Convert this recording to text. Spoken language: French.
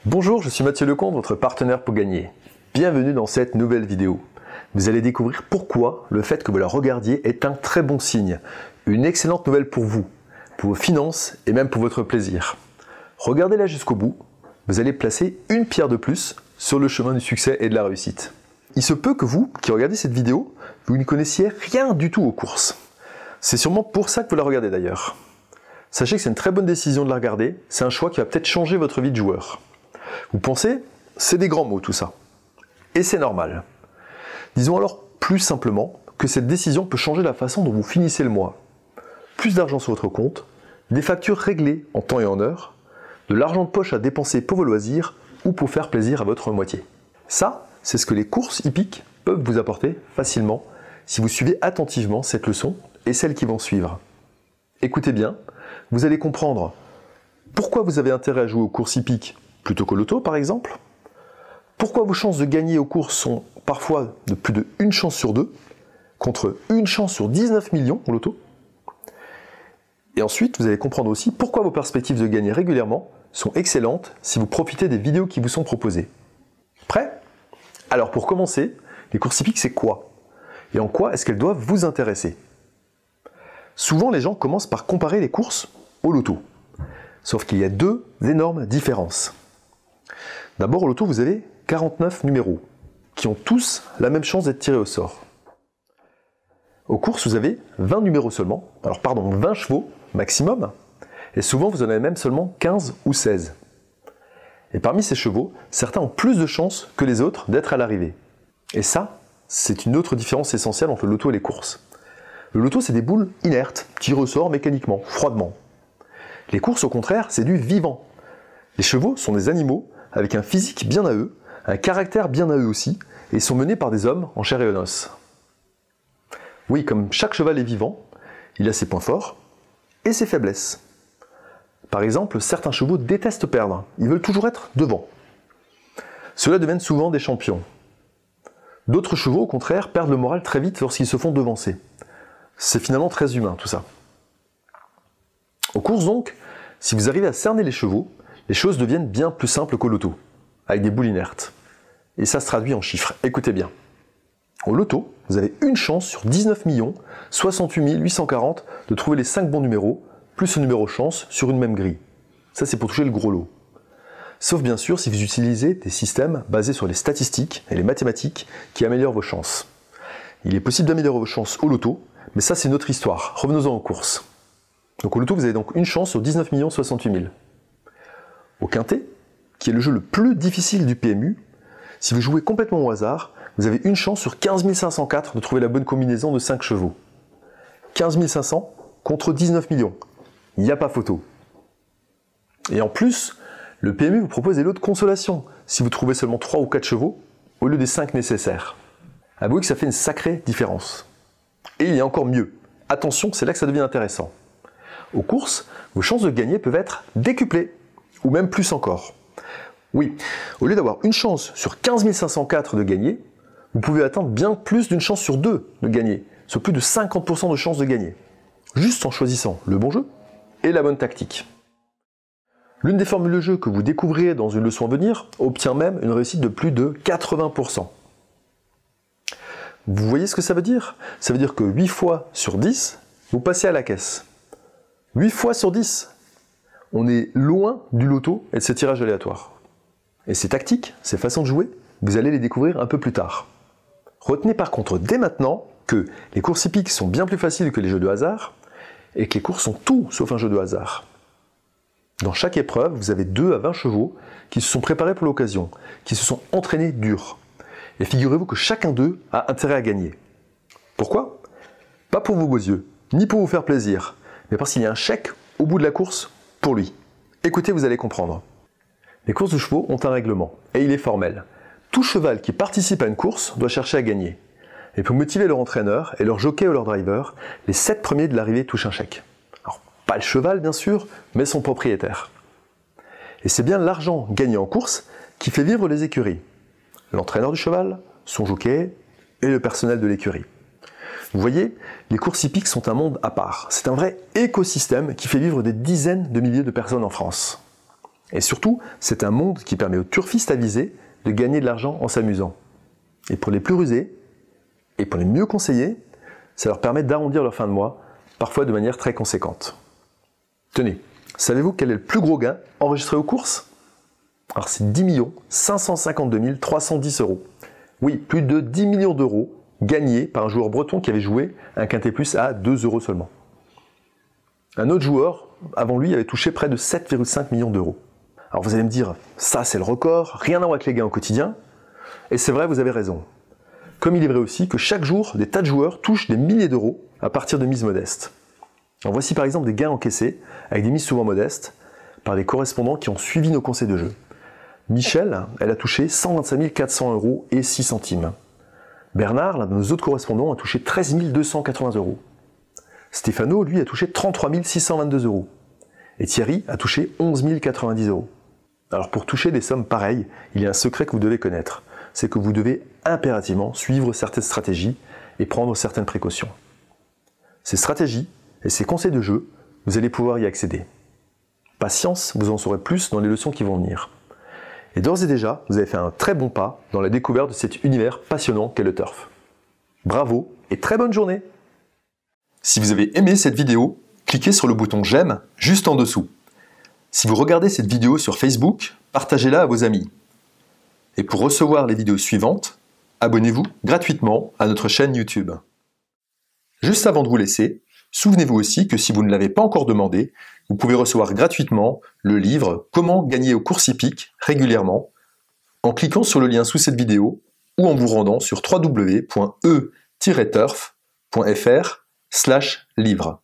Bonjour, je suis Mathieu Lecomte, votre partenaire pour gagner. Bienvenue dans cette nouvelle vidéo. Vous allez découvrir pourquoi le fait que vous la regardiez est un très bon signe. Une excellente nouvelle pour vous, pour vos finances et même pour votre plaisir. Regardez-la jusqu'au bout, vous allez placer une pierre de plus sur le chemin du succès et de la réussite. Il se peut que vous, qui regardez cette vidéo, vous ne connaissiez rien du tout aux courses. C'est sûrement pour ça que vous la regardez d'ailleurs. Sachez que c'est une très bonne décision de la regarder, c'est un choix qui va peut-être changer votre vie de joueur. Vous pensez, c'est des grands mots tout ça. Et c'est normal. Disons alors plus simplement que cette décision peut changer la façon dont vous finissez le mois. Plus d'argent sur votre compte, des factures réglées en temps et en heure, de l'argent de poche à dépenser pour vos loisirs ou pour faire plaisir à votre moitié. Ça, c'est ce que les courses hippiques peuvent vous apporter facilement si vous suivez attentivement cette leçon et celles qui vont suivre. Écoutez bien, vous allez comprendre pourquoi vous avez intérêt à jouer aux courses hippiques plutôt qu'au loto par exemple, pourquoi vos chances de gagner aux courses sont parfois de plus de 1 chance sur 2, contre 1 chance sur 19 millions au loto. Et ensuite, vous allez comprendre aussi pourquoi vos perspectives de gagner régulièrement sont excellentes si vous profitez des vidéos qui vous sont proposées. Prêt ? Alors pour commencer, les courses hippiques c'est quoi ? Et en quoi est-ce qu'elles doivent vous intéresser ? Souvent les gens commencent par comparer les courses au loto. Sauf qu'il y a deux énormes différences. D'abord au loto vous avez 49 numéros, qui ont tous la même chance d'être tirés au sort. Aux courses vous avez 20 numéros seulement, 20 chevaux maximum, et souvent vous en avez même seulement 15 ou 16. Et parmi ces chevaux, certains ont plus de chances que les autres d'être à l'arrivée. Et ça, c'est une autre différence essentielle entre le loto et les courses. Le loto c'est des boules inertes, tirées au sort mécaniquement, froidement. Les courses au contraire, c'est du vivant. Les chevaux sont des animaux avec un physique bien à eux, un caractère bien à eux aussi, et sont menés par des hommes en chair et en os. Oui, comme chaque cheval est vivant, il a ses points forts et ses faiblesses. Par exemple, certains chevaux détestent perdre, ils veulent toujours être devant. Ceux-là deviennent souvent des champions. D'autres chevaux, au contraire, perdent le moral très vite lorsqu'ils se font devancer. C'est finalement très humain tout ça. Aux courses donc, si vous arrivez à cerner les chevaux, les choses deviennent bien plus simples qu'au loto, avec des boules inertes. Et ça se traduit en chiffres, écoutez bien. Au loto, vous avez une chance sur 19 68 840 de trouver les 5 bons numéros, plus le numéro chance sur une même grille. Ça c'est pour toucher le gros lot. Sauf bien sûr si vous utilisez des systèmes basés sur les statistiques et les mathématiques qui améliorent vos chances. Il est possible d'améliorer vos chances au loto, mais ça c'est une autre histoire. Revenons-en aux courses. Donc au loto, vous avez donc une chance sur 19 68 000. Au quintet, qui est le jeu le plus difficile du PMU, si vous jouez complètement au hasard, vous avez une chance sur 15 504 de trouver la bonne combinaison de 5 chevaux. 15 500 contre 19 millions. Il n'y a pas photo. Et en plus, le PMU vous propose des lots de consolation si vous trouvez seulement 3 ou 4 chevaux au lieu des 5 nécessaires. Avouez que ça fait une sacrée différence. Et il y a encore mieux. Attention, c'est là que ça devient intéressant. Aux courses, vos chances de gagner peuvent être décuplées, ou même plus encore. Oui, au lieu d'avoir une chance sur 15 504 de gagner, vous pouvez atteindre bien plus d'une chance sur 2 de gagner, sur plus de 50% de chances de gagner, juste en choisissant le bon jeu et la bonne tactique. L'une des formules de jeu que vous découvrirez dans une leçon à venir obtient même une réussite de plus de 80%. Vous voyez ce que ça veut dire ? Ça veut dire que 8 fois sur 10, vous passez à la caisse. 8 fois sur 10, on est loin du loto et de ces tirages aléatoires. Et ces tactiques, ces façons de jouer, vous allez les découvrir un peu plus tard. Retenez par contre dès maintenant que les courses hippiques sont bien plus faciles que les jeux de hasard et que les courses sont tout sauf un jeu de hasard. Dans chaque épreuve, vous avez 2 à 20 chevaux qui se sont préparés pour l'occasion, qui se sont entraînés dur. Et figurez-vous que chacun d'eux a intérêt à gagner. Pourquoi ? Pas pour vos beaux yeux, ni pour vous faire plaisir, mais parce qu'il y a un chèque au bout de la course pour lui. Écoutez, vous allez comprendre. Les courses de chevaux ont un règlement, et il est formel. Tout cheval qui participe à une course doit chercher à gagner. Et pour motiver leur entraîneur et leur jockey ou leur driver, les 7 premiers de l'arrivée touchent un chèque. Alors, pas le cheval bien sûr, mais son propriétaire. Et c'est bien l'argent gagné en course qui fait vivre les écuries. L'entraîneur du cheval, son jockey et le personnel de l'écurie. Vous voyez, les courses hippiques sont un monde à part. C'est un vrai écosystème qui fait vivre des dizaines de milliers de personnes en France. Et surtout, c'est un monde qui permet aux turfistes avisés de gagner de l'argent en s'amusant. Et pour les plus rusés, et pour les mieux conseillés, ça leur permet d'arrondir leur fin de mois, parfois de manière très conséquente. Tenez, savez-vous quel est le plus gros gain enregistré aux courses? Alors c'est 10 552 310 €. Oui, plus de 10 millions d'euros gagnés par un joueur breton qui avait joué un quintet plus à 2 € seulement. Un autre joueur, avant lui, avait touché près de 7,5 millions d'euros. Alors vous allez me dire, ça c'est le record, rien à voir avec les gains au quotidien. Et c'est vrai, vous avez raison. Comme il est vrai aussi que chaque jour, des tas de joueurs touchent des milliers d'euros à partir de mises modestes. Alors voici par exemple des gains encaissés, avec des mises souvent modestes, par des correspondants qui ont suivi nos conseils de jeu. Michel, elle a touché 125 400 € et 6 centimes. Bernard, l'un de nos autres correspondants, a touché 13 280 €. Stéphano, lui, a touché 33 622 €. Et Thierry a touché 11 090 €. Alors pour toucher des sommes pareilles, il y a un secret que vous devez connaître. C'est que vous devez impérativement suivre certaines stratégies et prendre certaines précautions. Ces stratégies et ces conseils de jeu, vous allez pouvoir y accéder. Patience, vous en saurez plus dans les leçons qui vont venir. Et d'ores et déjà, vous avez fait un très bon pas dans la découverte de cet univers passionnant qu'est le turf. Bravo et très bonne journée! Si vous avez aimé cette vidéo, cliquez sur le bouton j'aime juste en dessous. Si vous regardez cette vidéo sur Facebook, partagez-la à vos amis. Et pour recevoir les vidéos suivantes, abonnez-vous gratuitement à notre chaîne YouTube. Juste avant de vous laisser, souvenez-vous aussi que si vous ne l'avez pas encore demandé, vous pouvez recevoir gratuitement le livre « Comment gagner aux courses hippiques régulièrement » en cliquant sur le lien sous cette vidéo ou en vous rendant sur www.e-turf.fr/livre.